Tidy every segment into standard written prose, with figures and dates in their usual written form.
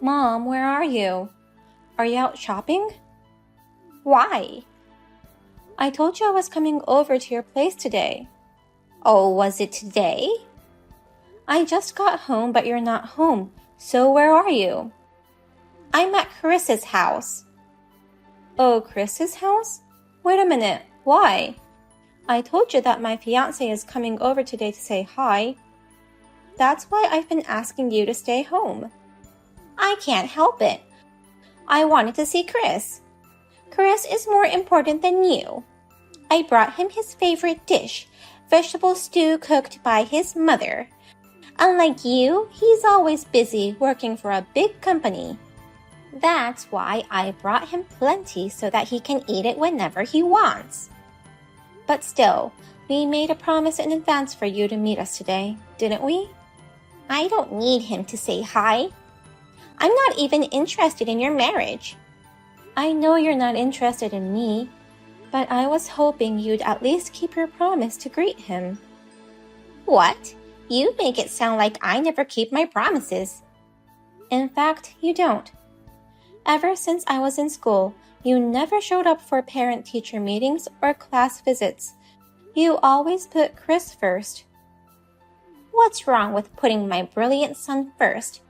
Mom, where are you? Are you out shopping? Why? I told you I was coming over to your place today. Oh, was it today? I just got home, but you're not home. So where are you? I'm at Chris's house. Oh, Chris's house? Wait a minute. Why? I told you that my fiancé is coming over today to say hi. That's why I've been asking you to stay home. I can't help it. I wanted to see Chris. Chris is more important than you. I brought him his favorite dish, vegetable stew cooked by his mother. Unlike you, he's always busy working for a big company. That's why I brought him plenty so that he can eat it whenever he wants. But still, we made a promise in advance for you to meet us today, didn't we? I don't need him to say hi. I'm not even interested in your marriage. I know you're not interested in me, but I was hoping you'd at least keep your promise to greet him. What? You make it sound like I never keep my promises. In fact, you don't. Ever since I was in school, you never showed up for parent-teacher meetings or class visits. You always put Chris first. What's wrong with putting my brilliant son first?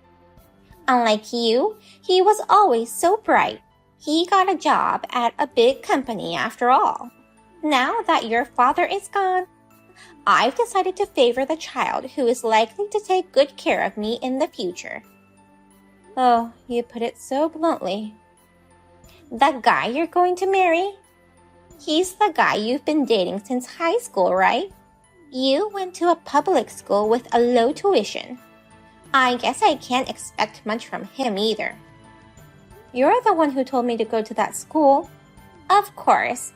Unlike you, he was always so bright. He got a job at a big company after all. Now that your father is gone, I've decided to favor the child who is likely to take good care of me in the future. Oh, you put it so bluntly. The guy you're going to marry? He's the guy you've been dating since high school, right? You went to a public school with a low tuition. I guess I can't expect much from him either. You're the one who told me to go to that school. Of course.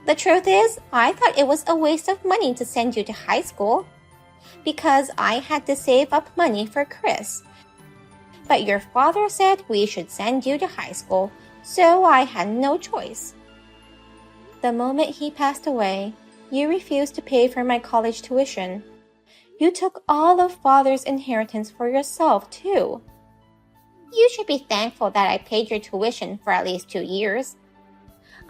The truth is, I thought it was a waste of money to send you to high school, because I had to save up money for Chris. But your father said we should send you to high school, so I had no choice. The moment he passed away, you refused to pay for my college tuition. You took all of Father's inheritance for yourself, too. You should be thankful that I paid your tuition for at least 2 years.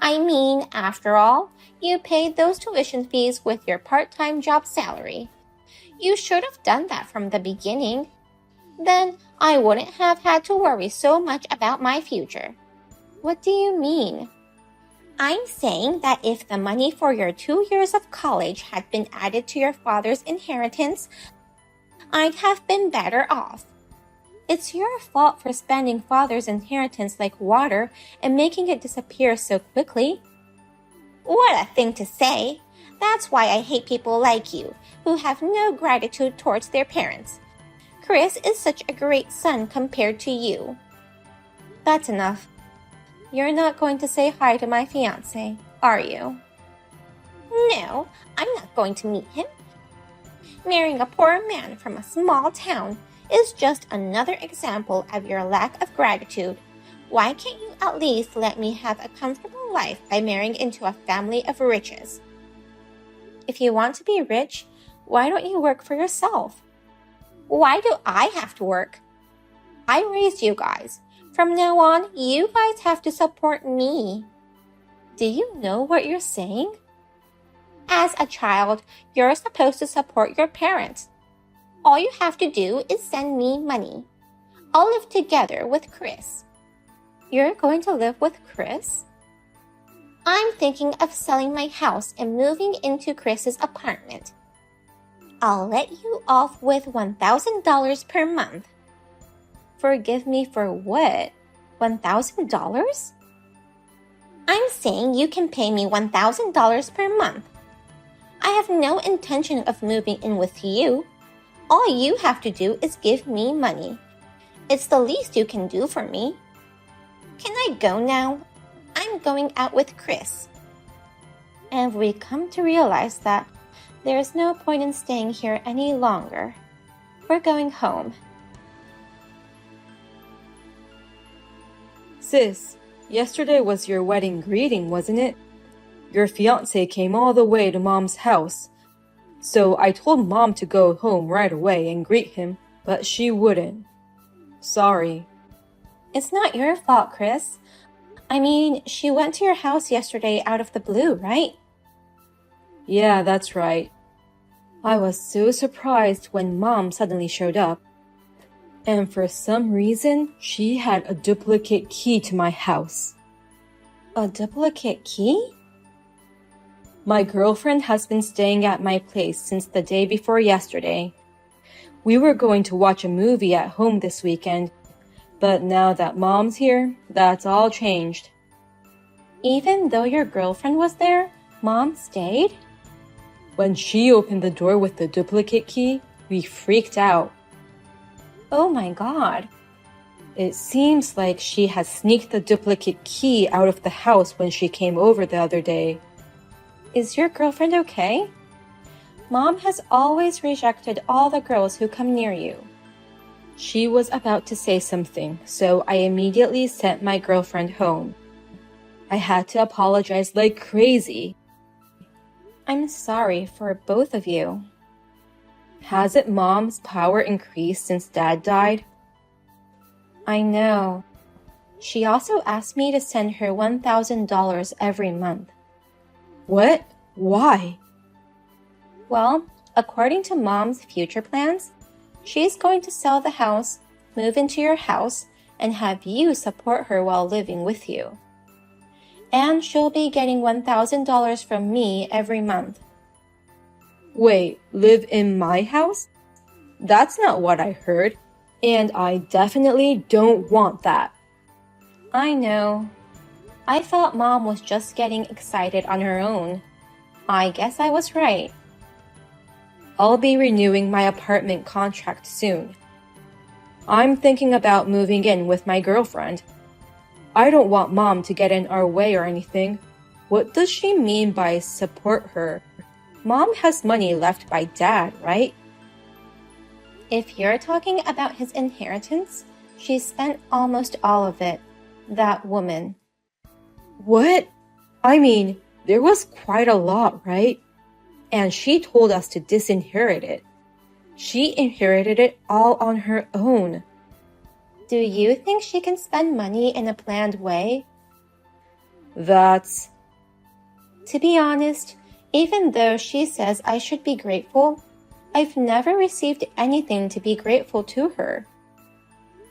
I mean, after all, you paid those tuition fees with your part-time job salary. You should have done that from the beginning. Then I wouldn't have had to worry so much about my future. What do you mean? I'm saying that if the money for your 2 years of college had been added to your father's inheritance, I'd have been better off. It's your fault for spending Father's inheritance like water and making it disappear so quickly. What a thing to say! That's why I hate people like you, who have no gratitude towards their parents. Chris is such a great son compared to you. That's enough. You're not going to say hi to my fiancé, are you? No, I'm not going to meet him. Marrying a poor man from a small town is just another example of your lack of gratitude. Why can't you at least let me have a comfortable life by marrying into a family of riches? If you want to be rich, why don't you work for yourself? Why do I have to work? I raised you guys. From now on, you guys have to support me. Do you know what you're saying? As a child, you're supposed to support your parents. All you have to do is send me money. I'll live together with Chris. You're going to live with Chris? I'm thinking of selling my house and moving into Chris's apartment. I'll let you off with $1,000 per month. Forgive me for what? $1,000? I'm saying you can pay me $1,000 per month. I have no intention of moving in with you. All you have to do is give me money. It's the least you can do for me. Can I go now? I'm going out with Chris. And we come to realize that there's no point in staying here any longer. We're going home. Sis, yesterday was your wedding greeting, wasn't it? Your fiancé came all the way to Mom's house. So I told Mom to go home right away and greet him, but she wouldn't. Sorry. It's not your fault, Chris. I mean, she went to your house yesterday out of the blue, right? Yeah, that's right. I was so surprised when Mom suddenly showed up. And for some reason, she had a duplicate key to my house. A duplicate key? My girlfriend has been staying at my place since the day before yesterday. We were going to watch a movie at home this weekend, but now that Mom's here, that's all changed. Even though your girlfriend was there, Mom stayed? When she opened the door with the duplicate key, we freaked out. Oh my God. It seems like she has sneaked the duplicate key out of the house when she came over the other day. Is your girlfriend okay? Mom has always rejected all the girls who come near you. She was about to say something, so I immediately sent my girlfriend home. I had to apologize like crazy. I'm sorry for both of you. Hasn't Mom's power increased since Dad died? I know. She also asked me to send her $1,000 every month. What? Why? Well, according to Mom's future plans, she's going to sell the house, move into your house, and have you support her while living with you. And she'll be getting $1,000 from me every month. Wait, live in my house? That's not what I heard, and I definitely don't want that. I know. I thought Mom was just getting excited on her own. I guess I was right. I'll be renewing my apartment contract soon. I'm thinking about moving in with my girlfriend. I don't want Mom to get in our way or anything. What does she mean by support her? Mom has money left by Dad, right? If you're talking about his inheritance, she spent almost all of it. That woman. What? I mean, there was quite a lot, right? And she told us to disinherit it. She inherited it all on her own. Do you think she can spend money in a planned way? That's... To be honest, even though she says I should be grateful, I've never received anything to be grateful to her.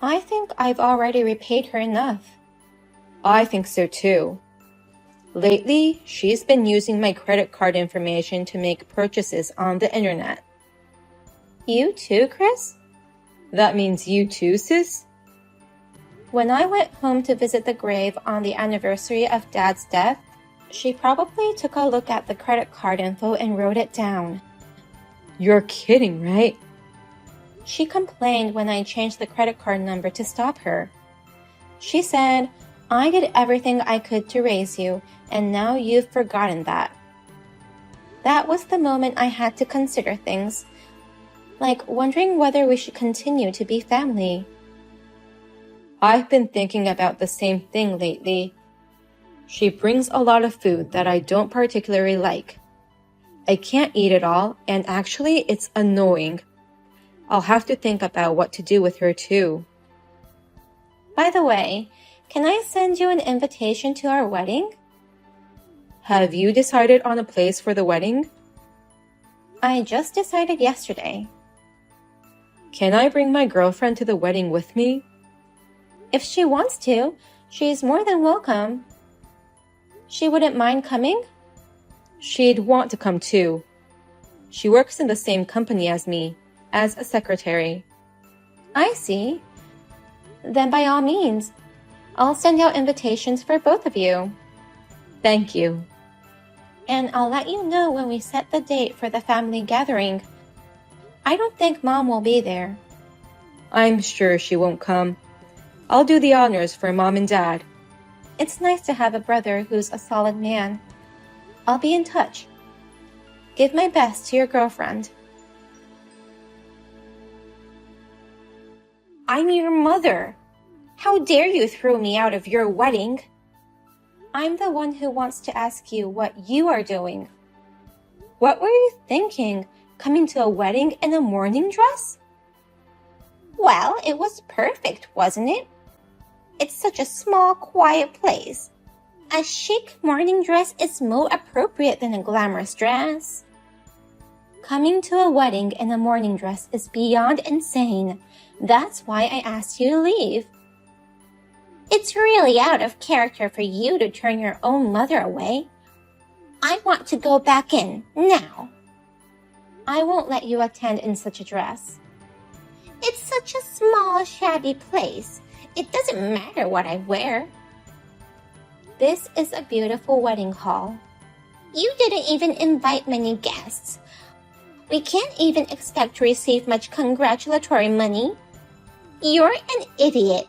I think I've already repaid her enough. I think so too. Lately, she's been using my credit card information to make purchases on the internet. You too, Chris? That means you too, sis? When I went home to visit the grave on the anniversary of Dad's death, she probably took a look at the credit card info and wrote it down. You're kidding, right? She complained when I changed the credit card number to stop her. She said, I did everything I could to raise you, and now you've forgotten that. That was the moment I had to consider things, like wondering whether we should continue to be family. I've been thinking about the same thing lately. She brings a lot of food that I don't particularly like. I can't eat it all, and actually it's annoying. I'll have to think about what to do with her too. By the way, can I send you an invitation to our wedding? Have you decided on a place for the wedding? I just decided yesterday. Can I bring my girlfriend to the wedding with me? If she wants to, she's more than welcome. She wouldn't mind coming? She'd want to come too. She works in the same company as me, as a secretary. I see. Then by all means, I'll send out invitations for both of you. Thank you. And I'll let you know when we set the date for the family gathering. I don't think Mom will be there. I'm sure she won't come. I'll do the honors for Mom and Dad. It's nice to have a brother who's a solid man. I'll be in touch. Give my best to your girlfriend. I'm your mother. How dare you throw me out of your wedding? I'm the one who wants to ask you what you are doing. What were you thinking, coming to a wedding in a morning dress? Well, it was perfect, wasn't it? It's such a small, quiet place. A chic morning dress is more appropriate than a glamorous dress. Coming to a wedding in a morning dress is beyond insane. That's why I asked you to leave. It's really out of character for you to turn your own mother away. I want to go back in, now. I won't let you attend in such a dress. It's such a small, shabby place. It doesn't matter what I wear. This is a beautiful wedding hall. You didn't even invite many guests. We can't even expect to receive much congratulatory money. You're an idiot.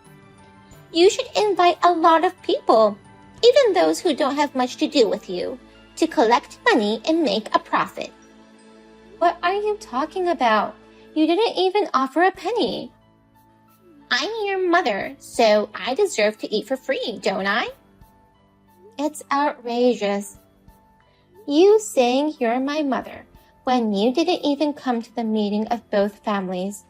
You should invite a lot of people, even those who don't have much to do with you, to collect money and make a profit. What are you talking about? You didn't even offer a penny. I'm your mother, so I deserve to eat for free, don't I? It's outrageous. You saying you're my mother when you didn't even come to the meeting of both families.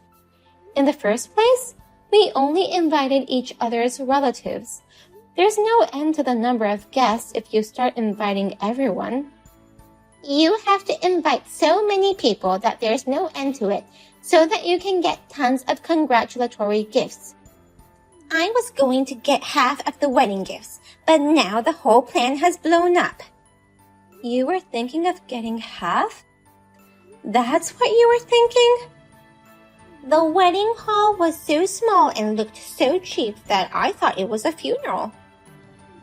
In the first place, we only invited each other's relatives. There's no end to the number of guests if you start inviting everyone. You have to invite so many people that there's no end to it, so that you can get tons of congratulatory gifts. I was going to get half of the wedding gifts, but now the whole plan has blown up. You were thinking of getting half? That's what you were thinking? The wedding hall was so small and looked so cheap that I thought it was a funeral.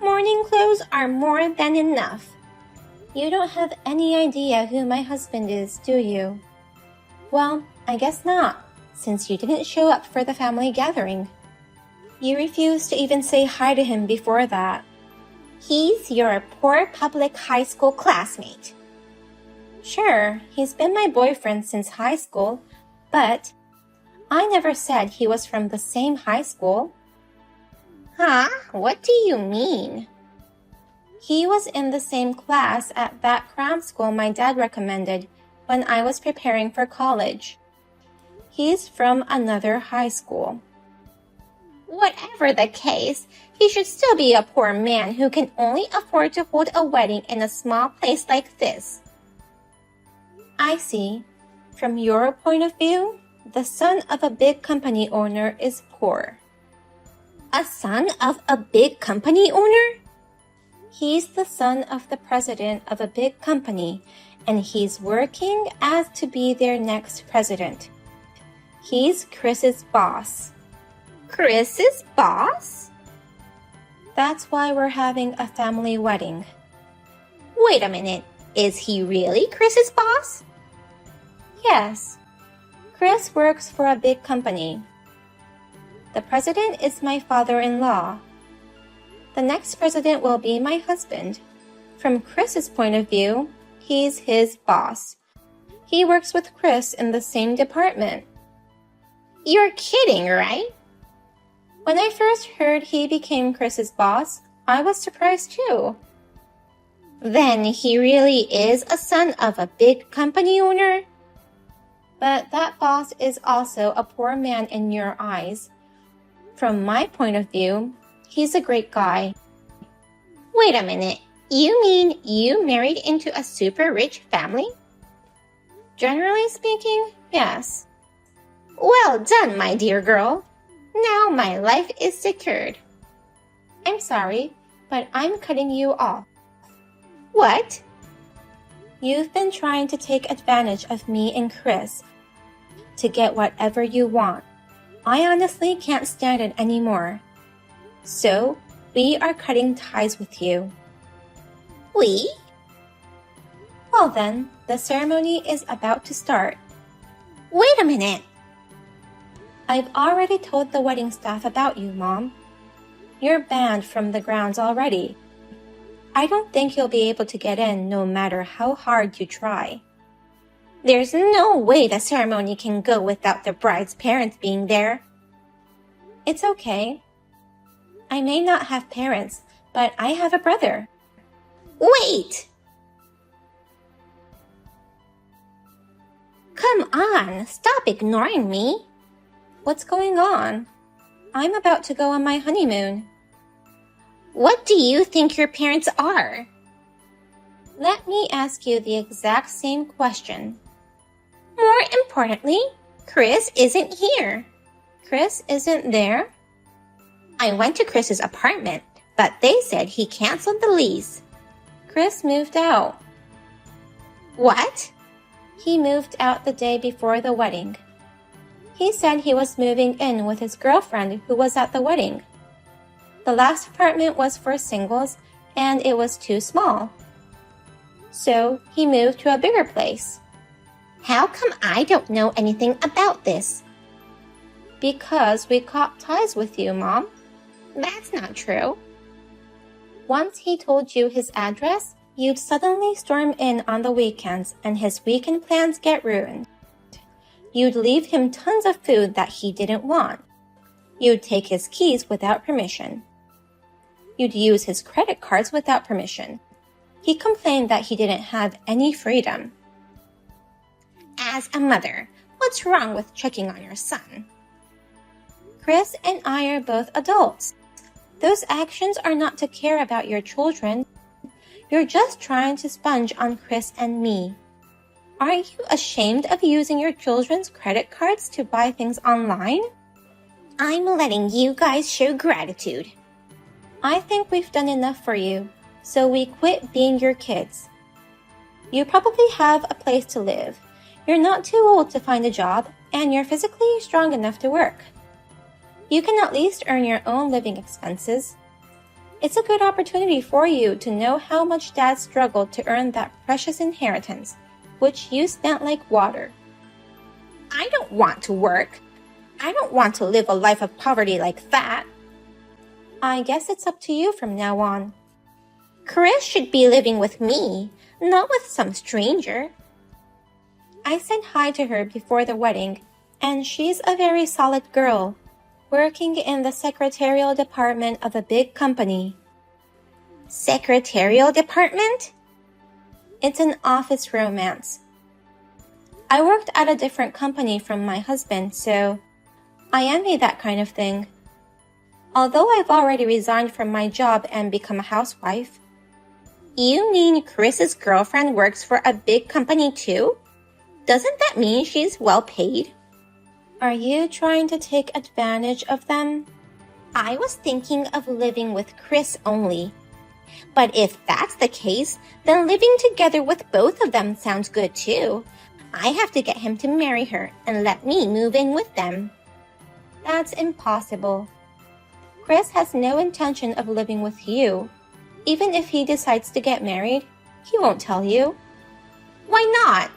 Morning clothes are more than enough. You don't have any idea who my husband is, do you? Well, I guess not, since you didn't show up for the family gathering. You refused to even say hi to him before that. He's your poor public high school classmate. Sure, he's been my boyfriend since high school, but I never said he was from the same high school. Huh? What do you mean? He was in the same class at that cram school my dad recommended when I was preparing for college. He's from another high school. Whatever the case, he should still be a poor man who can only afford to hold a wedding in a small place like this. I see. From your point of view, the son of a big company owner is poor. A son of a big company owner? He's the son of the president of a big company, and he's working as to be their next president. He's Chris's boss. Chris's boss? That's why we're having a family wedding. Wait a minute. Is he really Chris's boss? Yes. Chris works for a big company. The president is my father-in-law. The next president will be my husband. From Chris's point of view, he's his boss. He works with Chris in the same department. You're kidding, right? When I first heard he became Chris's boss, I was surprised too. Then he really is a son of a big company owner? But that boss is also a poor man in your eyes. From my point of view, he's a great guy. Wait a minute. You mean you married into a super rich family? Generally speaking, yes. Well done, my dear girl. Now my life is secured. I'm sorry, but I'm cutting you off. What? You've been trying to take advantage of me and Chris to get whatever you want. I honestly can't stand it anymore. So, we are cutting ties with you. We? Well then, the ceremony is about to start. Wait a minute. I've already told the wedding staff about you, Mom. You're banned from the grounds already. I don't think you'll be able to get in no matter how hard you try. There's no way the ceremony can go without the bride's parents being there. It's okay. I may not have parents, but I have a brother. Wait! Come on, stop ignoring me. What's going on? I'm about to go on my honeymoon. What do you think your parents are? Let me ask you the exact same question. More importantly, Chris isn't here. Chris isn't there? I went to Chris's apartment, but they said he canceled the lease. Chris moved out. What? He moved out the day before the wedding. He said he was moving in with his girlfriend who was at the wedding. The last apartment was for singles and it was too small. So he moved to a bigger place. How come I don't know anything about this? Because we caught ties with you, Mom. That's not true. Once he told you his address, you'd suddenly storm in on the weekends and his weekend plans get ruined. You'd leave him tons of food that he didn't want. You'd take his keys without permission. You'd use his credit cards without permission. He complained that he didn't have any freedom. As a mother, what's wrong with checking on your son? Chris and I are both adults. Those actions are not to care about your children. You're just trying to sponge on Chris and me. Are you ashamed of using your children's credit cards to buy things online? I'm letting you guys show gratitude. I think we've done enough for you, so we quit being your kids. You probably have a place to live. You're not too old to find a job, and you're physically strong enough to work. You can at least earn your own living expenses. It's a good opportunity for you to know how much Dad struggled to earn that precious inheritance, which you spent like water. I don't want to work. I don't want to live a life of poverty like that. I guess it's up to you from now on. Chris should be living with me, not with some stranger. I said hi to her before the wedding, and she's a very solid girl, working in the secretarial department of a big company. Secretarial department? It's an office romance. I worked at a different company from my husband, so I envy that kind of thing. Although I've already resigned from my job and become a housewife. You mean Chris's girlfriend works for a big company too? Doesn't that mean she's well paid? Are you trying to take advantage of them? I was thinking of living with Chris only. But if that's the case, then living together with both of them sounds good too. I have to get him to marry her and let me move in with them. That's impossible. Chris has no intention of living with you. Even if he decides to get married, he won't tell you. Why not?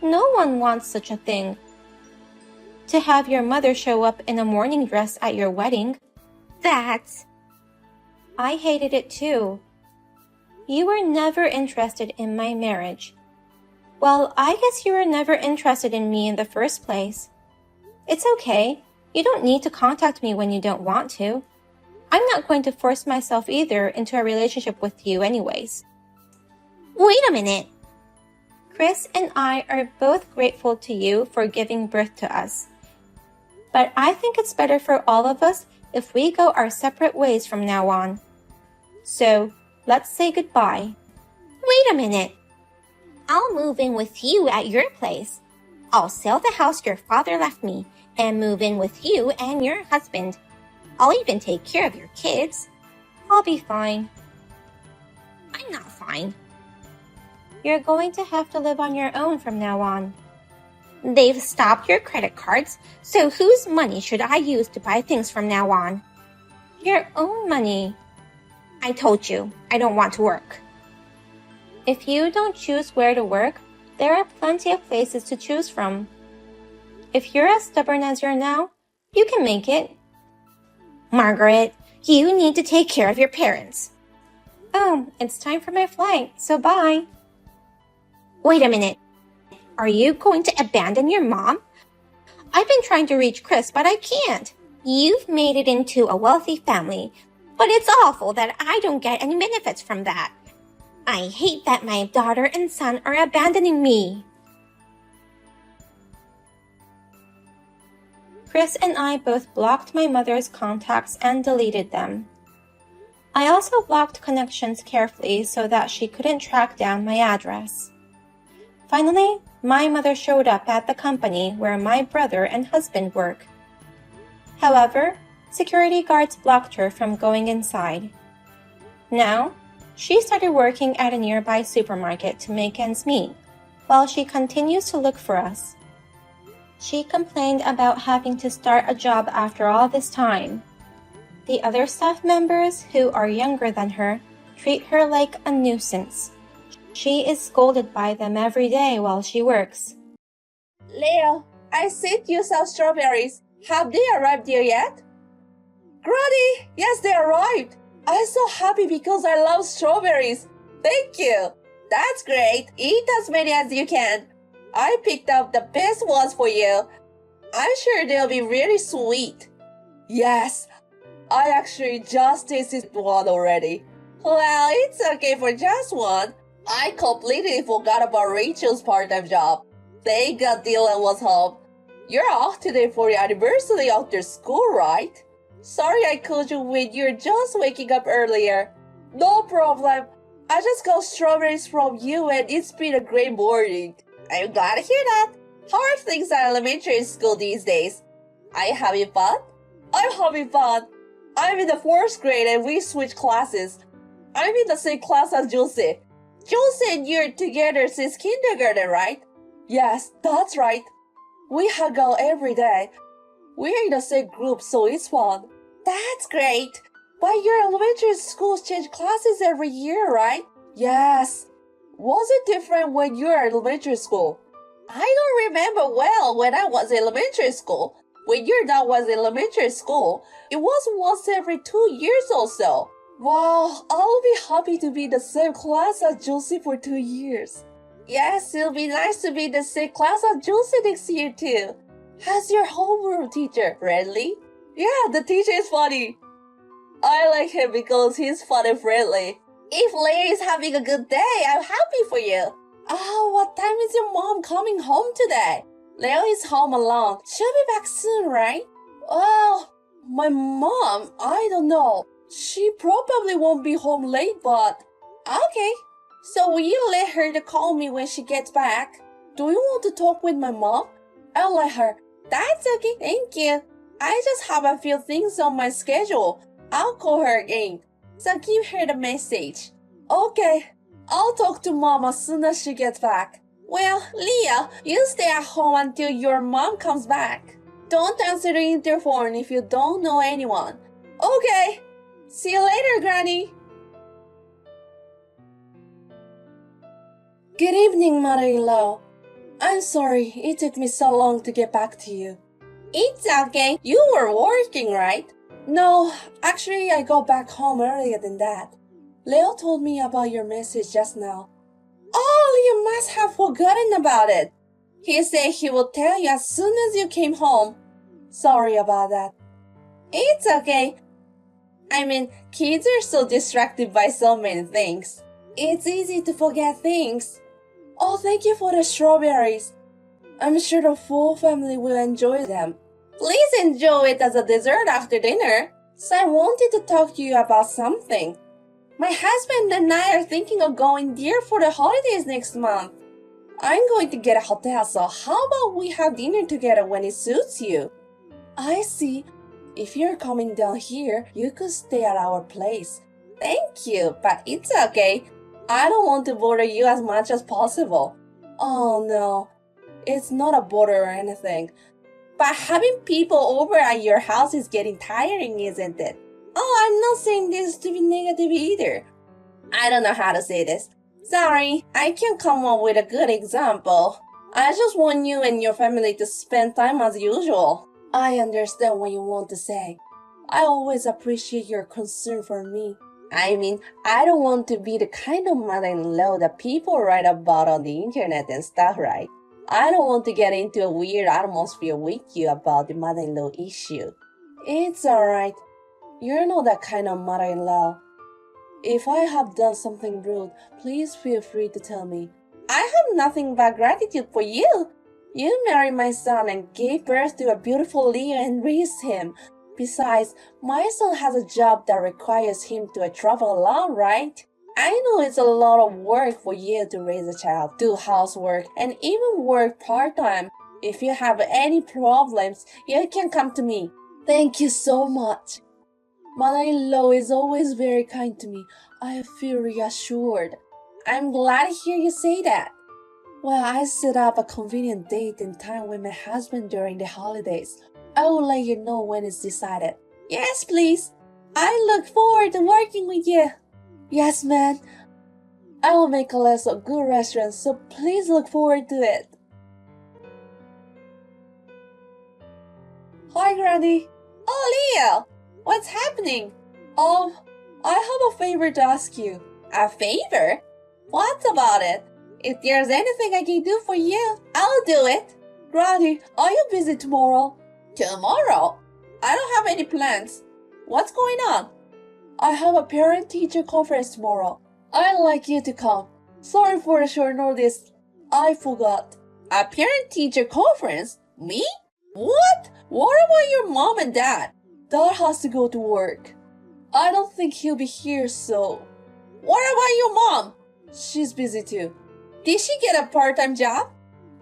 No one wants such a thing. To have your mother show up in a morning dress at your wedding. That's... I hated it too. You were never interested in my marriage. Well, I guess you were never interested in me in the first place. It's okay. You don't need to contact me when you don't want to. I'm not going to force myself either into a relationship with you anyways. Wait a minute. Chris and I are both grateful to you for giving birth to us. But I think it's better for all of us if we go our separate ways from now on. So, let's say goodbye. Wait a minute. I'll move in with you at your place. I'll sell the house your father left me and move in with you and your husband. I'll even take care of your kids. I'll be fine. I'm not fine. You're going to have to live on your own from now on. They've stopped your credit cards, so whose money should I use to buy things from now on? Your own money. I told you, I don't want to work. If you don't choose where to work, there are plenty of places to choose from. If you're as stubborn as you're now, you can make it. Margaret, you need to take care of your parents. Oh, it's time for my flight, so bye. Wait a minute. Are you going to abandon your mom? I've been trying to reach Chris, but I can't. You've made it into a wealthy family, but it's awful that I don't get any benefits from that. I hate that my daughter and son are abandoning me. Chris and I both blocked my mother's contacts and deleted them. I also blocked connections carefully so that she couldn't track down my address. Finally, my mother showed up at the company where my brother and husband work. However, security guards blocked her from going inside. Now, she started working at a nearby supermarket to make ends meet, while she continues to look for us. She complained about having to start a job after all this time. The other staff members, who are younger than her, treat her like a nuisance. She is scolded by them every day while she works. Leo, I sent you some strawberries. Have they arrived here yet? Granny, yes, they arrived. I'm so happy because I love strawberries. Thank you. That's great. Eat as many as you can. I picked up the best ones for you. I'm sure they'll be really sweet. Yes, I actually just tasted one already. Well, it's okay for just one. I completely forgot about Rachel's part-time job. Thank God Dylan was home. You're off today for your anniversary after school, right? Sorry I called you when you're just waking up earlier. No problem. I just got strawberries from you and it's been a great morning. I'm glad to hear that. How are things at elementary school these days? Are you having fun? I'm having fun. I'm in the 4th grade and we switched classes. I'm in the same class as Juicy. Juicy and you're together since kindergarten, right? Yes, that's right. We hang out every day. We're in the same group, so it's fun. That's great. But your elementary schools change classes every year, right? Yes. Was it different when you were at elementary school? I don't remember well when I was in elementary school. When your dad was in elementary school, it was once every 2 years or so. Wow, I'll be happy to be in the same class as Josie for 2 years. Yes, it'll be nice to be in the same class as Josie next year too. How's your homeroom teacher? Friendly? Yeah, the teacher is funny. I like him because he's fun and friendly. If Larry is having a good day, I'm happy for you. Oh, what time is your mom coming home today? Leo is home alone. She'll be back soon, right? Well, my mom, I don't know. She probably won't be home late, but... Okay. So will you let her to call me when she gets back? Do you want to talk with my mom? I'll let her. That's okay, thank you. I just have a few things on my schedule. I'll call her again. So give her the message. Okay. I'll talk to mom as soon as she gets back. Well, Leah, you stay at home until your mom comes back. Don't answer the interphone if you don't know anyone. Okay. See you later, Granny. Good evening, mother-in-law. I'm sorry it took me so long to get back to you. It's okay. You were working, right? No, actually I got back home earlier than that. Leo told me about your message just now. Oh, you must have forgotten about it. He said he would tell you as soon as you came home. Sorry about that. It's okay. I mean, kids are so distracted by so many things. It's easy to forget things. Oh, thank you for the strawberries. I'm sure the full family will enjoy them. Please enjoy it as a dessert after dinner. So I wanted to talk to you about something. My husband and I are thinking of going there for the holidays next month. I'm going to get a hotel, so how about we have dinner together when it suits you? I see. If you're coming down here, you could stay at our place. Thank you, but it's okay. I don't want to bother you as much as possible. Oh no, it's not a bother or anything. But having people over at your house is getting tiring, isn't it? Oh, I'm not saying this to be negative either. I don't know how to say this. Sorry, I can't come up with a good example. I just want you and your family to spend time as usual. I understand what you want to say. I always appreciate your concern for me. I mean, I don't want to be the kind of mother-in-law that people write about on the internet and stuff, right? I don't want to get into a weird atmosphere with you about the mother-in-law issue. It's alright. You're not that kind of mother-in-law. If I have done something rude, please feel free to tell me. I have nothing but gratitude for you. You marry my son and gave birth to a beautiful Leo and raised him. Besides, my son has a job that requires him to travel alone, right? I know it's a lot of work for you to raise a child, do housework, and even work part-time. If you have any problems, you can come to me. Thank you so much. Mother-in-law is always very kind to me. I feel reassured. I'm glad to hear you say that. Well, I set up a convenient date and time with my husband during the holidays. I will let you know when it's decided. Yes, please. I look forward to working with you. Yes, man. I will make a list of good restaurants, so please look forward to it. Hi, Granny. Oh, Leo. What's happening? I have a favor to ask you. A favor? What about it? If there's anything I can do for you, I'll do it. Granny, are you busy tomorrow? Tomorrow? I don't have any plans. What's going on? I have a parent-teacher conference tomorrow. I'd like you to come. Sorry for the short notice. I forgot. A parent-teacher conference? Me? What? What about your mom and dad? Dad has to go to work. I don't think he'll be here, so... What about your mom? She's busy too. Did she get a part-time job?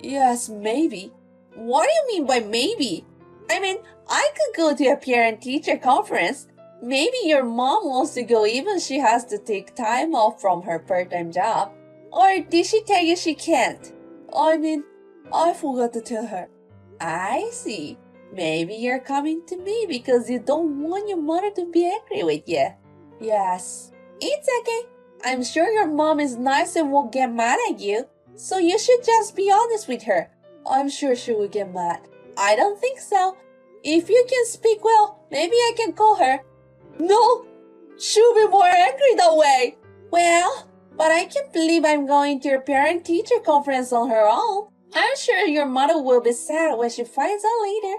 Yes, maybe. What do you mean by maybe? I mean, I could go to a parent-teacher conference. Maybe your mom wants to go even she has to take time off from her part-time job. Or did she tell you she can't? I mean, I forgot to tell her. I see. Maybe you're coming to me because you don't want your mother to be angry with you. Yes. It's okay. I'm sure your mom is nice and won't get mad at you. So you should just be honest with her. I'm sure she will get mad. I don't think so. If you can speak well, maybe I can call her. No, she'll be more angry that way. Well, but I can't believe I'm going to your parent-teacher conference on her own. I'm sure your mother will be sad when she finds out later.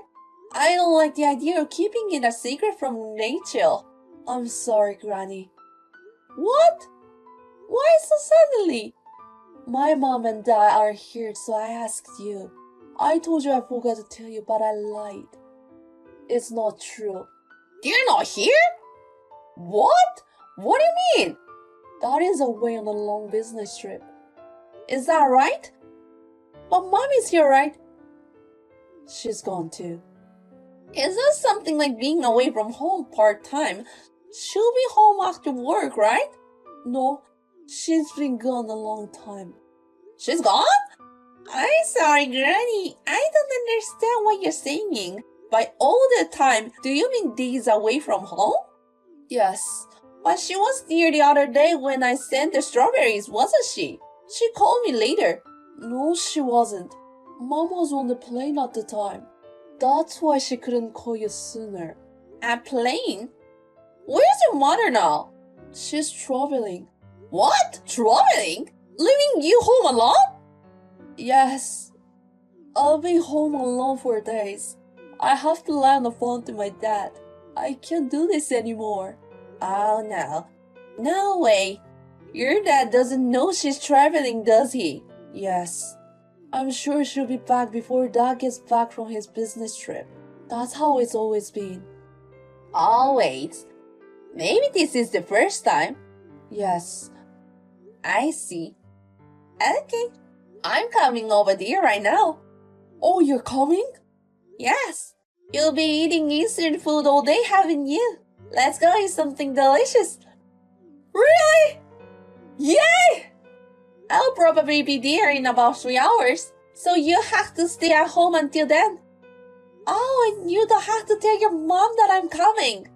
I don't like the idea of keeping it a secret from Rachel. I'm sorry, Granny. What? Why so suddenly? My mom and dad are here, so I asked you. I told you I forgot to tell you, but I lied. It's not true. They're not here? What? What do you mean? Dad is away on a long business trip. Is that right? But Mom is here, right? She's gone too. Is this something like being away from home part-time? She'll be home after work, right? No, she's been gone a long time. She's gone? I'm sorry, Granny. I don't understand what you're saying. By all the time, do you mean days away from home? Yes, but she was here the other day when I sent the strawberries, wasn't she? She called me later. No, she wasn't. Mom was on the plane at the time. That's why she couldn't call you sooner. A plane? Where's your mother now? She's traveling. What? Traveling? Leaving you home alone? Yes. I'll be home alone for days. I have to lie on the phone to my dad. I can't do this anymore. Oh no. No way. Your dad doesn't know she's traveling, does he? Yes. I'm sure she'll be back before Dad gets back from his business trip. That's how it's always been. Always? Maybe this is the first time. Yes. I see. Okay. I'm coming over there right now. Oh, you're coming? Yes. You'll be eating Eastern food all day, haven't you? Let's go eat something delicious. Really? Yay! I'll probably be there in about 3 hours, so you have to stay at home until then. Oh, and you don't have to tell your mom that I'm coming.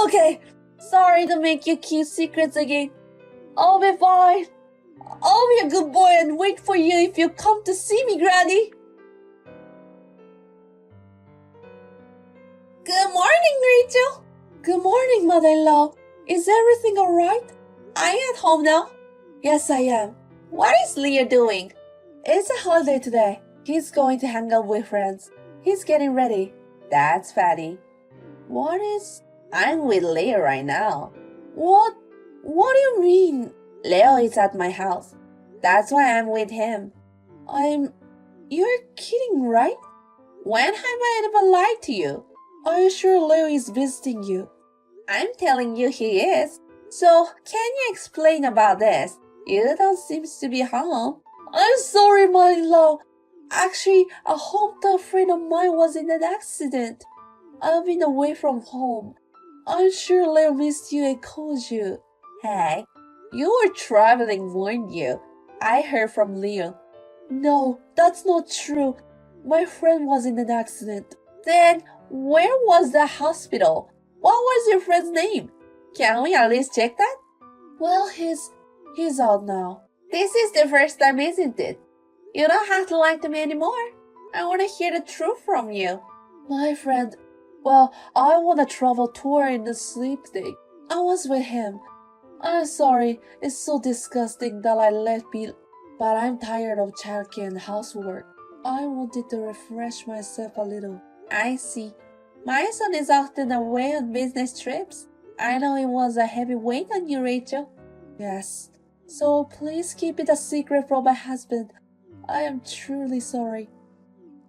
Okay, sorry to make you keep secrets again. I'll be fine. I'll be a good boy and wait for you if you come to see me, Granny. Good morning, Rachel. Good morning, mother-in-law. Is everything alright? Are you at home now? Yes, I am. What is Leo doing? It's a holiday today. He's going to hang out with friends. He's getting ready. That's funny. What is... I'm with Leo right now. What? What do you mean? Leo is at my house. That's why I'm with him. I'm You're kidding, right? When have I ever lied to you? Are you sure Leo is visiting you? I'm telling you he is. So, can you explain about this? You don't seem to be home. I'm sorry, mother-in-law. Actually, a hometown friend of mine was in an accident. I've been away from home. I'm sure Leo missed you and called you. Hey, you were traveling, weren't you? I heard from Leo. No, that's not true. My friend was in an accident. Then, where was the hospital? What was your friend's name? Can we at least check that? Well, he's out now. This is the first time, isn't it? You don't have to lie to me anymore. I want to hear the truth from you. My friend, well, I want a travel tour in the sleep thing. I was with him. I'm sorry, it's so disgusting that I left be, but I'm tired of childcare and housework. I wanted to refresh myself a little. I see. My son is often away on business trips. I know it was a heavy weight on you, Rachel. Yes. So please keep it a secret from my husband. I am truly sorry.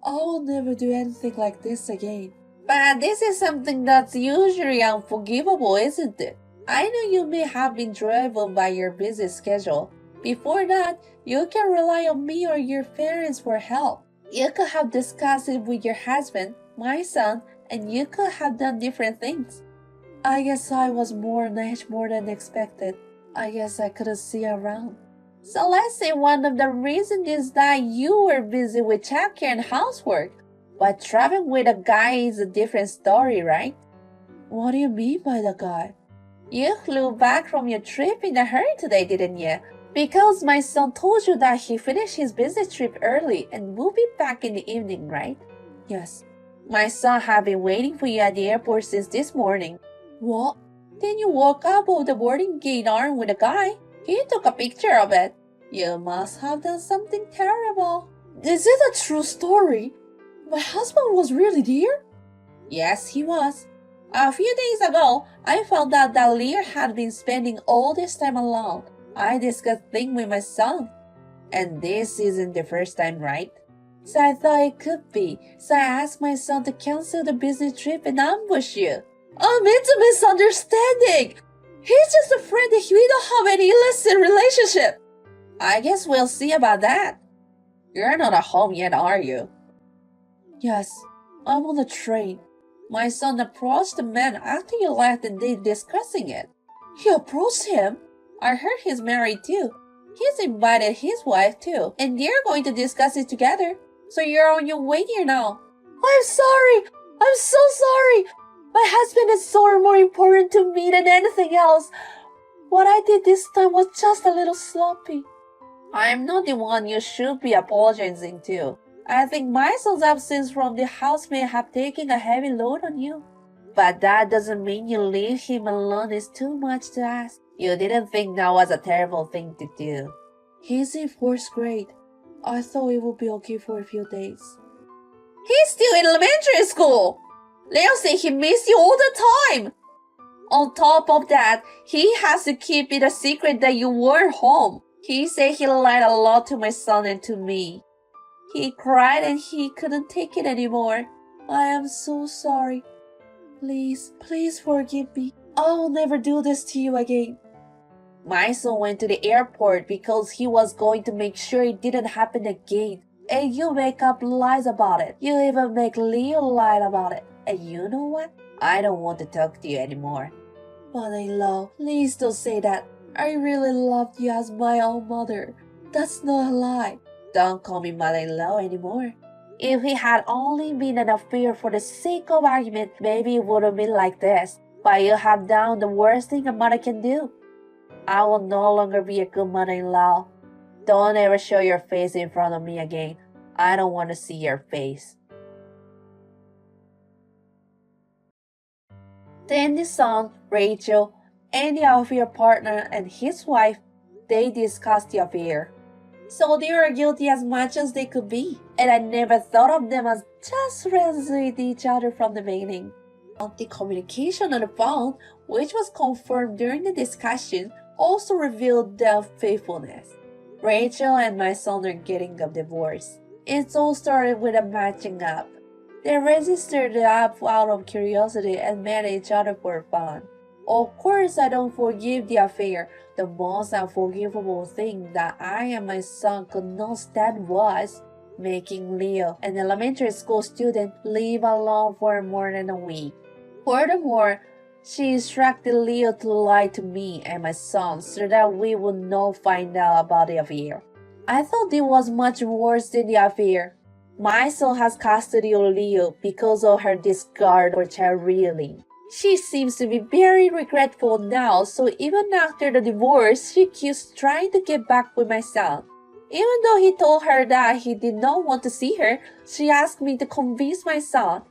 I will never do anything like this again. But this is something that's usually unforgivable, isn't it? I know you may have been driven by your busy schedule. Before that, you can rely on me or your parents for help. You could have discussed it with your husband, my son, and you could have done different things. I guess I was more on edge more than expected. I guess I couldn't see around. So let's say one of the reasons is that you were busy with childcare and housework. But traveling with a guy is a different story, right? What do you mean by the guy? You flew back from your trip in a hurry today, didn't you? Because my son told you that he finished his business trip early and will be back in the evening, right? Yes. My son had been waiting for you at the airport since this morning. What? Then you walk up of the boarding gate armed with a guy. He took a picture of it. You must have done something terrible. Is it a true story? My husband was really there? Yes, he was. A few days ago, I found out that Lear had been spending all this time alone. I discussed things with my son. And this isn't the first time, right? So I thought it could be. So I asked my son to cancel the business trip and ambush you. It's a misunderstanding. He's just a friend and we don't have any illicit relationship. I guess we'll see about that. You're not at home yet, are you? Yes, I'm on the train. My son approached the man after you left and they discussing it. He approached him? I heard he's married too. He's invited his wife too, and they're going to discuss it together. So you're on your way here now. I'm sorry. I'm so sorry. My husband is so more important to me than anything else. What I did this time was just a little sloppy. I'm not the one you should be apologizing to. I think my son's absence from the house may have taken a heavy load on you. But that doesn't mean you leave him alone is too much to ask. You didn't think that was a terrible thing to do. He's in 4th grade. I thought it would be okay for a few days. He's still in elementary school. Leo said he missed you all the time. On top of that, he has to keep it a secret that you weren't home. He said he lied a lot to my son and to me. He cried and he couldn't take it anymore. I am so sorry. Please forgive me. I will never do this to you again. My son went to the airport because he was going to make sure it didn't happen again. And you make up lies about it. You even make Leo lie about it. And you know what? I don't want to talk to you anymore. Mother-in-law, please don't say that. I really loved you as my own mother. That's not a lie. Don't call me mother-in-law anymore. If it had only been an affair for the sake of argument, maybe it would have been like this. But you have done the worst thing a mother can do. I will no longer be a good mother-in-law. Don't ever show your face in front of me again. I don't want to see your face. Then the son, Rachel, and the affair partner and his wife, they discussed the affair. So they were guilty as much as they could be, and I never thought of them as just friends with each other from the beginning. The communication on the phone, which was confirmed during the discussion, also revealed their faithfulness. Rachel and my son are getting a divorce. It all started with a matching up. They registered the app out of curiosity and met each other for fun. Of course, I don't forgive the affair. The most unforgivable thing that I and my son could not stand was making Leo, an elementary school student, live alone for more than a week. Furthermore, she instructed Leo to lie to me and my son so that we would not find out about the affair. I thought it was much worse than the affair. My son has custody of Leo because of her discard for child rearing. She seems to be very regretful now, so even after the divorce, she keeps trying to get back with my son. Even though he told her that he did not want to see her, she asked me to convince my son.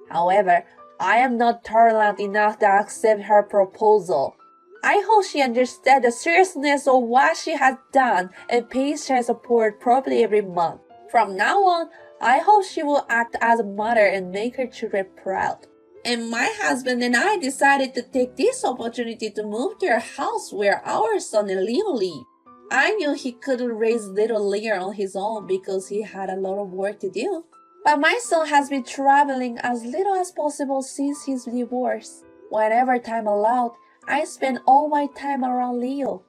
However, I am not tolerant enough to accept her proposal. I hope she understands the seriousness of what she has done and pays child support properly every month. From now on, I hope she will act as a mother and make her children proud. And my husband and I decided to take this opportunity to move to a house where our son and Leo live. I knew he couldn't raise little Leo on his own because he had a lot of work to do. But my son has been traveling as little as possible since his divorce. Whenever time allowed, I spend all my time around Leo.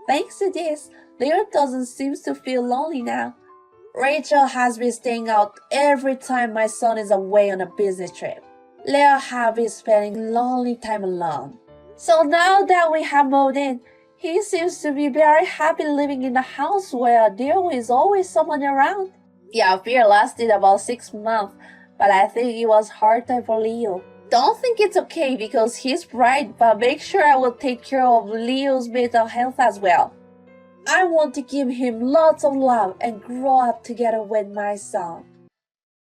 Thanks to this, Leo doesn't seem to feel lonely now. Rachel has been staying out every time my son is away on a business trip. Leo has been spending lonely time alone. So now that we have moved in, he seems to be very happy living in a house where there is always someone around. The affair lasted about 6 months, but I think it was hard time for Leo. Don't think it's okay because he's bright, but make sure I will take care of Leo's mental health as well. I want to give him lots of love and grow up together with my son.